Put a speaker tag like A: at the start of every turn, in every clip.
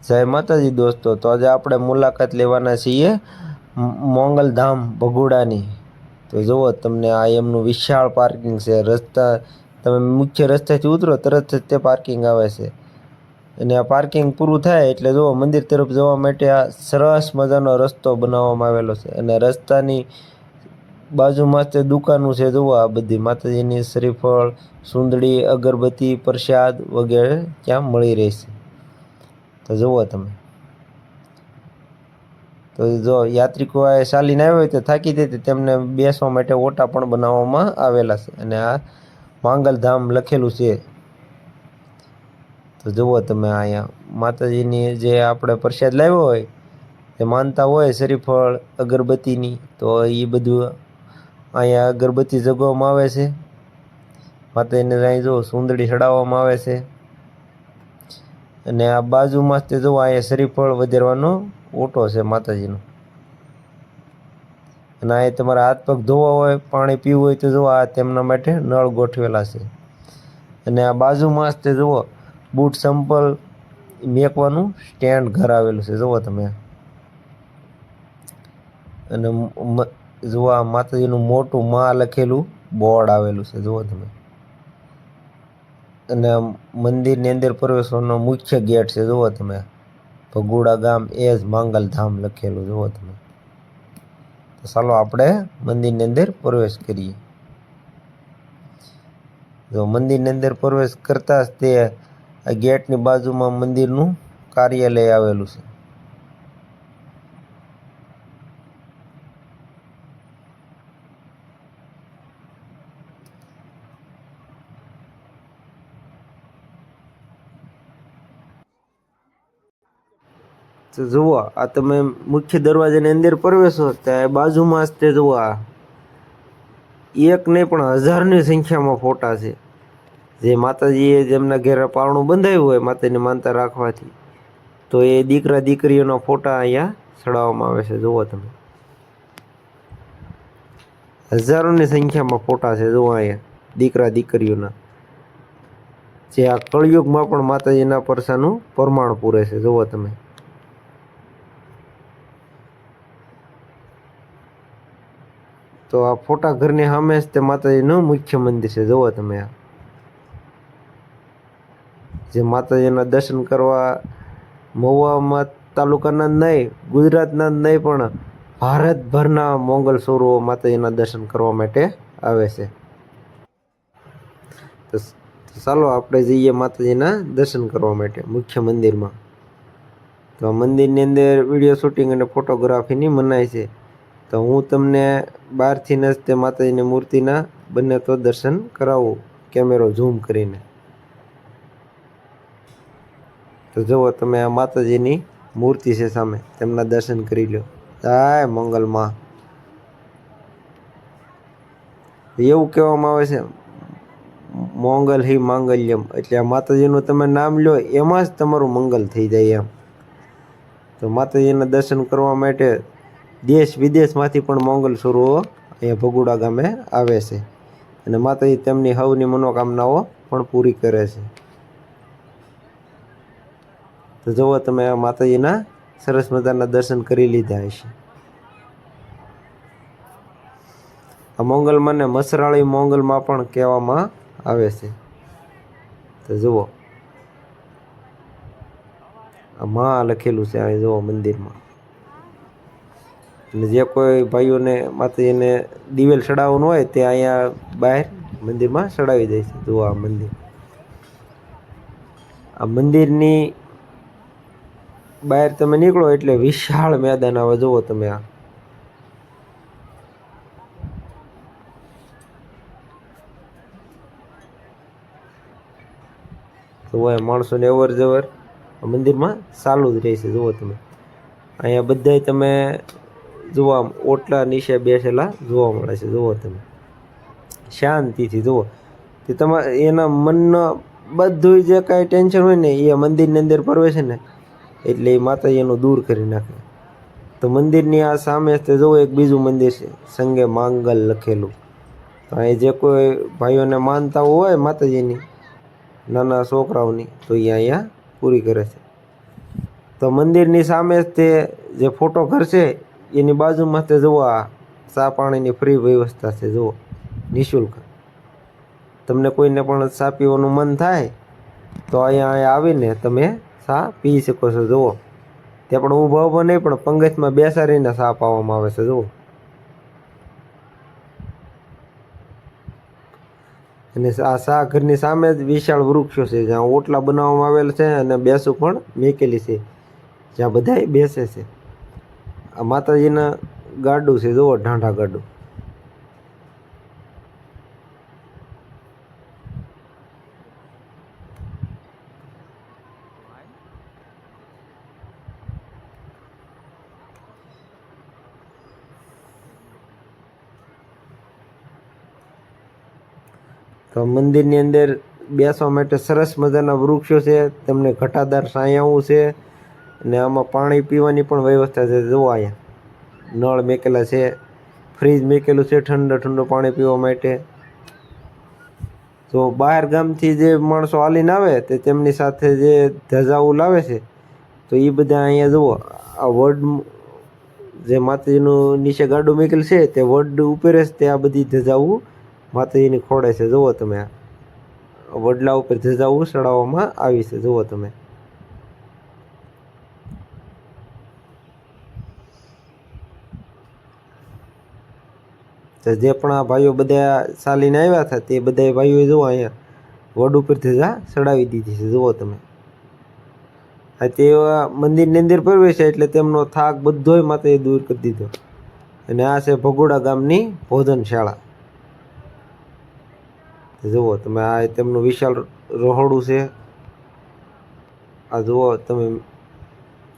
A: જય માતાજી દોસ્તો, તો આજે આપણે મુલાકાત લેવાના છીએ મોંગલધામ ભગોડાની। તો જુઓ તમને આ એમનું વિશાળ પાર્કિંગ છે। રસ્તા તમે મુખ્ય રસ્તાથી ઉતરો તરત જ તે પાર્કિંગ આવે છે અને આ પાર્કિંગ પૂરું થાય એટલે જુઓ મંદિર તરફ જવા માટે આ સરસ મજાનો રસ્તો બનાવવામાં આવેલો છે અને રસ્તાની બાજુમાં તે દુકાનો છે। જુઓ આ બધી માતાજીની શ્રીફળ, સુંદડી, અગરબત્તી, પ્રસાદ વગેરે ત્યાં મળી રહેશે। તો જુઓ તમે, તો જો યાત્રિકો આ ચાલીને આવ્યા હોય તો થાકી જાય તેમને બેસવા માટે ઓટા પણ બનાવવામાં આવેલા છે અને આ માંગલધામ લખેલું છે। તો જુઓ તમે અહીંયા માતાજીની જે આપણે પ્રસાદ લાવ્યો હોય તે માનતા હોય શ્રીફળ અગરબત્તીની, તો એ બધું અહીંયા અગરબત્તી જગવામાં આવે છે। માતાજીને અહીં જો સુંદડી ચડાવવામાં આવે છે અને આ બાજુમાં તે જો અહીંયા શ્રીફળ વધારવાનો ઓટો છે માતાજીનો અને અહીં તમારે હાથ પગ ધોવા હોય, પાણી પીવું હોય તો જુઓ આ તેમના માટે નળ ગોઠવેલા છે અને આ બાજુમાં તે જુઓ બૂટ ચંપલ મેકવાનું સ્ટેન્ડ ઘર આવેલું છે। જુઓ તમે અને જુઓ આ માતાજીનું મોટું માં લખેલું બોર્ડ આવેલું છે। જુઓ તમે અને મંદિરની અંદર પ્રવેશવાનો મુખ્ય ગેટ છે। જુઓ તમે ભગોડા ગામ એ જ માંગલધામ લખેલું જુઓ તમે। તો ચાલો આપણે મંદિરની અંદર પ્રવેશ કરીએ। જો મંદિરની અંદર પ્રવેશ કરતા જ તે આ ગેટની બાજુમાં મંદિરનું કાર્યાલય આવેલું છે। તો જુઓ આ તમે મુખ્ય દરવાજાની અંદર પ્રવેશો ત્યાં બાજુમાં જ તે જુઓ આ એક નહીં પણ હજારની સંખ્યામાં ફોટા છે જે માતાજીએ જેમના ઘેર પારણું બંધાવ્યું હોય માતાજીની માનતા રાખવાથી, તો એ દીકરા દીકરીઓના ફોટા અહીંયા ચડાવવામાં આવે છે। જુઓ તમે હજારોની સંખ્યામાં ફોટા છે જુઓ અહીંયા દીકરા દીકરીઓના, જે આ કળિયુગમાં પણ માતાજીના પરસાનું પ્રમાણ પૂરે છે। જુઓ તમે તો આ ફોટા ઘરની સામે જ તે માતાજીનું મુખ્ય મંદિર છે। જુઓ તમે આ જે માતાજીના દર્શન કરવા મહુવા તાલુકાના જ નહીં, ગુજરાતના જ નહીં પણ ભારતભરના મોંગલ ચોરો માતાજીના દર્શન કરવા માટે આવે છે। તો ચાલો આપણે જઈએ માતાજીના દર્શન કરવા માટે મુખ્ય મંદિરમાં। તો મંદિરની અંદર વિડીયો શૂટિંગ અને ફોટોગ્રાફીની મનાઈ છે। તો હું તમને બહારથી જ તે માતાજીની મૂર્તિના બંને તો દર્શન કરાવું કેમેરો ઝૂમ કરીને। તો જુઓ તમે આ માતાજીની મૂર્તિ છે સામે, તેમના દર્શન કરી લો। જય મંગલમાં। એવું કહેવામાં આવે છે મોંગલ હિ માંગલ્યમ, એટલે આ માતાજીનું તમે નામ લો એમાં જ તમારું મંગલ થઈ જાય એમ। તો માતાજીના દર્શન કરવા માટે દેશ વિદેશમાંથી પણ મોંગલ ચોરો અહીંયા ભગોડા ગામે આવે છે અને માતાજી તેમની સૌની મનોકામનાઓ પણ પૂરી કરે છે। તો જુઓ તમે આ માતાજીના સરસ મજાના દર્શન કરી લીધા હશે। આ મોંગલમાંને મસરાળી મોંગલમાં પણ કહેવામાં આવે છે। તો જુઓ આ માં લખેલું છે અહીં જુઓ મંદિરમાં, અને જે કોઈ ભાઈઓને માતાજીને દિવેલ ચડાવવાનું હોય તે અહીંયા બહાર મંદિરમાં ચડાવી દે છે। જુઓ આ મંદિર, આ મંદિરની બહાર તમે નીકળો એટલે વિશાળ મેદાન આવે। જુઓ તમે આ જુઓ માણસોને અવર જવર મંદિરમાં ચાલુ જ રહેશે। જુઓ તમે અહીંયા બધાય તમે જુઓ આમ ઓટલા નીચે બેસેલા જોવા મળે છે। જુઓ તમે શાંતિથી જુઓ તે તમારે એના મનના બધું જે કાંઈ ટેન્શન હોય ને એ મંદિરની અંદર પ્રવેશે ને એટલે એ માતાજીનું દૂર કરી નાખે। તો મંદિરની આ સામે તે જુઓ એક બીજું મંદિર છે સંગે માંગલ લખેલું। તો અહીં જે કોઈ ભાઈઓને માનતાઓ હોય માતાજીની નાના છોકરાઓની તો એ અહીંયા પૂરી કરે છે। તો મંદિરની સામે જ તે જે ફોટો ઘર છે એની બાજુમાં તે જુઓ આ ચા પાણીની ફ્રી વ્યવસ્થા છે. જુઓ, નિઃશુલ્ક. તમને કોઈને પણ ચા પીવાનું મન થાય તો અહીંયા આવીને તમે ચા પી શકો છો. જુઓ, ત્યાં પણ ઊભા ઊભા નહીં, પણ પંગતમાં બેસાડીને ચા પાવામાં આવે છે. જુઓ, અને આ ચા ઘરની સામે જ વિશાળ વૃક્ષો છે જ્યાં ઓટલા બનાવવામાં આવેલ છે અને બેસું પણ મેકેલી છે જ્યાં બધાય બેસે છે. આ માતાજીના ગાડું છે. જુઓ, ઢાંઢા ગાડું. તો મંદિરની અંદર બેસવા માટે સરસ મજાના વૃક્ષો છે. તમને ઘટાદાર છાયાઓ છે અને આમાં પાણી પીવાની પણ વ્યવસ્થા છે. જુઓ, અહીંયા નળ મેકેલા છે, ફ્રીજ મેકેલું છે ઠંડુ પાણી પીવા માટે. તો બહાર ગામથી જે માણસો હાલીને આવે તે તેમની સાથે જે ધજાઓ લાવે છે તો એ બધા અહીંયા જુઓ, આ વડ જે માતાજીનું નીચે ગાડું મેકેલ છે તે વડ ઉપર જ તે આ બધી ધજાઓ માતાજીની ખોડે છે. જુઓ તમે, વડલા ઉપર ધજાઓ ચડાવવામાં આવી છે. જુઓ તમે, તો જે પણ આ ભાઈઓ બધા ચાલીને આવ્યા હતા તે બધા ભાઈઓ જુઓ અહીંયા વડ ઉપર ધજા ચડાવી દીધી છે. જુઓ તમે, આ તે મંદિરની અંદર પ્રવેશે એટલે તેમનો થાક બધોય માતાએ દૂર કરી દીધો. અને આ છે ભગોડા ગામની ભોજનશાળા. જુઓ તમે, આ તેમનું વિશાળ રહોડું છે. આ જુઓ તમે,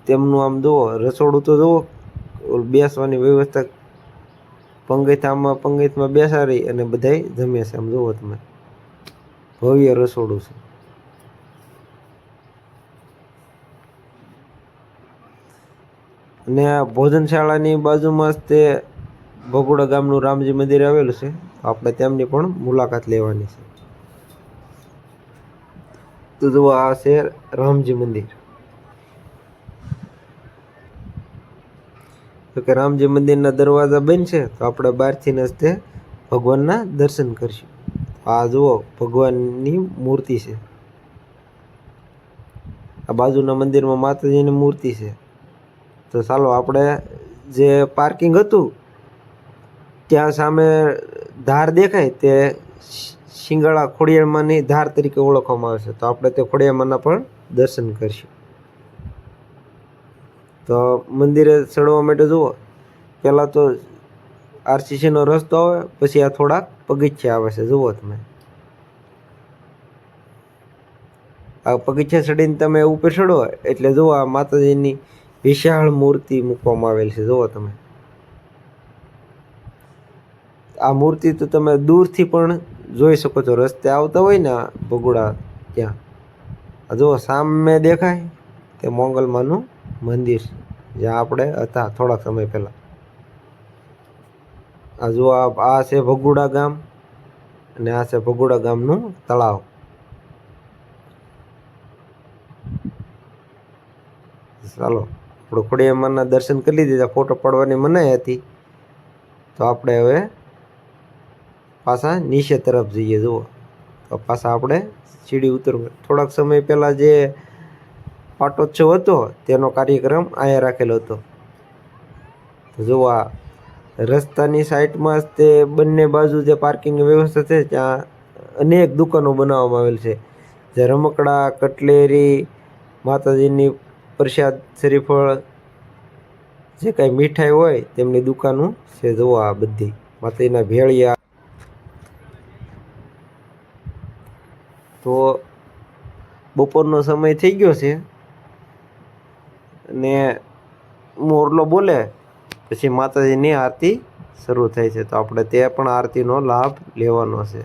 A: તેમનું આમ જુઓ રસોડું તો જુઓ, બેસવાની વ્યવસ્થા પંગતમાં બેસાડી અને બધાય જમે છે. આમ જુઓ તમે, ભવ્ય રસોડું છે. અને આ ભોજનશાળાની બાજુમાં જ તે ભગોડા ગામનું રામજી મંદિર આવેલું છે. આપણે તેમની પણ મુલાકાત લેવાની છે. તો જુઓ, આ છે રામજી મંદિર. તો કે રામજી મંદિરના દરવાજા બંધ છે તો આપણે બહારથી જ તે ભગવાનના દર્શન કરશું. આ જુઓ, ભગવાનની મૂર્તિ છે. આ બાજુના મંદિરમાં માતાજીની મૂર્તિ છે. તો ચાલો, આપણે જે પાર્કિંગ હતું ત્યાં સામે ધાર દેખાય તે શિંગાળા ખોડિયારમાંની ધાર તરીકે ઓળખવામાં આવે છે. તો આપણે તે ખોડિયારમાંના પણ દર્શન કરીશું. તો મંદિરે ચડવા માટે જુઓ, પહેલાં તો આરસીસીનો રસ્તો આવે, પછી આ થોડાક પગથિયા આવે છે. જુઓ તમે, આ પગથિયા ચડીને તમે ઉપર ચડો એટલે જુઓ આ માતાજીની વિશાળ મૂર્તિ મૂકવામાં આવેલ છે. જુઓ તમે, આ મૂર્તિ તો તમે દૂરથી પણ જોઈ શકો છો. રસ્તે આવતા હોય ને ભગોડા ત્યાં જુઓ સામે દેખાય તે મોંગલમાનું મંદિર જ્યાં આપણે હતા થોડાક સમય પહેલાં. આ જુઓ, આ છે ભગોડા ગામ અને આ છે ભગોડા ગામનું તળાવ. ચાલો, આપણે ખોડિયારમાંના દર્શન કરી લીધા. ફોટો પાડવાની મનાઈ હતી તો આપણે હવે પાછા નીચે તરફ જઈએ. જુઓ, તો પાછા આપણે સીડી ઉતરવા. થોડાક સમય પહેલાં જે પાટોત્સવ હતો તેનો કાર્યક્રમ અહીંયા રાખેલો હતો. તો જુઓ, આ રસ્તાની સાઈડમાં જ તે બંને બાજુ જે પાર્કિંગની વ્યવસ્થા છે ત્યાં અનેક દુકાનો બનાવવામાં આવેલ છે. જે રમકડા, કટલેરી, માતાજીની પ્રસાદ, શ્રીફળ, જે કાંઈ મીઠાઈ હોય તેમની દુકાનો છે. જુઓ, આ બધી માતાજીના ભેળિયા. તો બપોરનો સમય થઈ ગયો છે અને મોરલો બોલે પછી માતાજીની આરતી શરૂ થાય છે. તો આપણે તે પણ આરતીનો લાભ લેવાનો છે.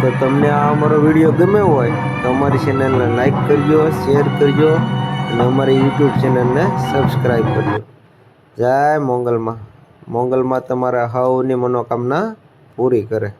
A: તો તમને આ અમારો વિડીયો ગમ્યો હોય તો અમારી ચેનલને લાઈક કરજો, શેર કરજો અને અમારી યુટ્યુબ ચેનલને સબસ્ક્રાઈબ કરજો. જય મોંગલમાં. મોંગલમાં તમારા હવની મનોકામના પૂરી કરે.